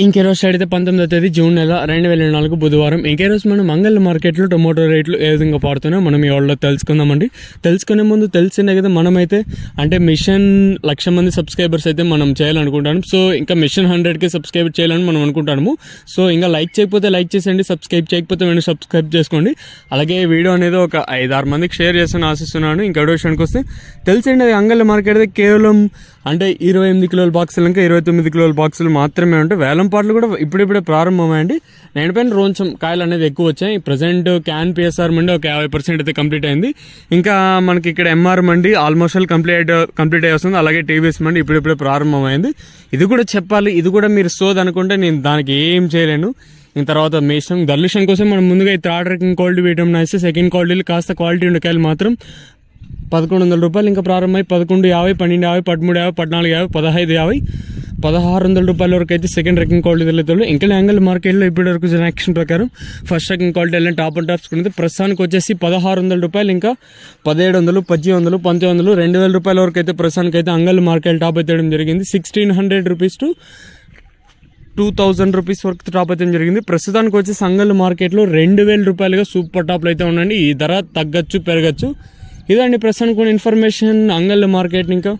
ఇంకే రోజు అయితే 19వ తేదీ జూన్ నెల 2024 బుధవారం. ఇంకే రోజు మనం మంగళ మార్కెట్లో టొమాటో రేట్లు ఏ విధంగా పడుతున్నాయో మనం ఈ వాళ్ళలో తెలుసుకుందామండి. తెలుసుకునే ముందు తెలిసిందే కదా, మనమైతే అంటే మిషన్ 1,00,000 మంది సబ్స్క్రైబర్స్ అయితే మనం చేయాలనుకుంటాము. సో ఇంకా మిషన్ 100K సబ్స్క్రైబ్ చేయాలని మనం అనుకుంటాము. సో ఇంకా లైక్ చేయకపోతే లైక్ చేసేయండి, సబ్స్క్రైబ్ చేయకపోతే వెంటనే సబ్స్క్రైబ్ చేసుకోండి. అలాగే వీడియో అనేది ఒక 5-6 మందికి షేర్ చేస్తాను ఆశిస్తున్నాను. ఇంకా విషయానికి వస్తే తెలిసింది, అది అంగళ్ళ మార్కెట్ అయితే కేవలం అంటే 28 కిలోల బాక్సులు ఇంకా 29 కిలోల బాక్సులు మాత్రమే ఉంటాయి. వేలం పాటలు కూడా ఇప్పుడిప్పుడే ప్రారంభమైండి. నేను పైన కొంచెం కాయలు అనేది ఎక్కువ వచ్చాయి. ప్రజెంట్ క్యాన్ పిఎస్ఆర్ మండి ఒక 50% అయితే కంప్లీట్ అయింది. ఇంకా మనకి ఇక్కడ ఎంఆర్ మండి ఆల్మోస్ట్ కంప్లీట్ అయ్యి వస్తుంది. అలాగే టీవీఎస్ మండి ఇప్పుడిప్పుడే ప్రారంభమైంది. ఇది కూడా చెప్పాలి, ఇది కూడా మీరు సోది అనుకుంటే నేను దానికి ఏం చేయలేను. ఇంక తర్వాత మేషం దర్లుషన్ కోసం మనం ముందుగా ఈ థర్డ్ ర్యాంకింగ్ క్వాలిటీ వేయడం ఇస్తే సెకండ్ క్వాలిటీలు కాస్త క్వాలిటీ ఉండే కాయలు మాత్రం 1,100 రూపాయలు ఇంకా ప్రారంభమై 11.50, 12.50, 13.50, 14.50, 15.50, 1,600 రూపాయల వరకు అయితే సెకండ్ ర్యాంకింగ్ క్వాలిటీ వెళ్తాడు. ఇంకా యాంగల్ మార్కెట్లో ఇప్పటి వరకు యాక్షన్ ప్రకారం ఫస్ట్ ర్యాంకింగ్ క్వాలిటీ వెళ్ళిన టాప్ అండ్ టాప్స్ కున్నది ప్రస్తుతానికి వచ్చేసి 1,600 రూపాయలు ఇంకా 1,700, 1,800, 1,900, 2,000 రూపాయల వరకు అయితే ప్రస్తుతానికి అయితే అంగల్ మార్కెట్ టాప్ అయితే జరిగింది. 1,600 రూపీస్ టు 2,000 రూపీస్ వరకు టాప్ అయితే జరిగింది. ప్రస్తుతానికి వచ్చి సంగల్ మార్కెట్లో 2,000 రూపాయలుగా సూపర్ టాప్లు అయితే ఉండండి. ఈ ధర తగ్గచ్చు పెరగచ్చు. ఇదండి ప్రస్తుతానికి కొన్ని ఇన్ఫర్మేషన్ అంగల్ మార్కెట్. ఇంకా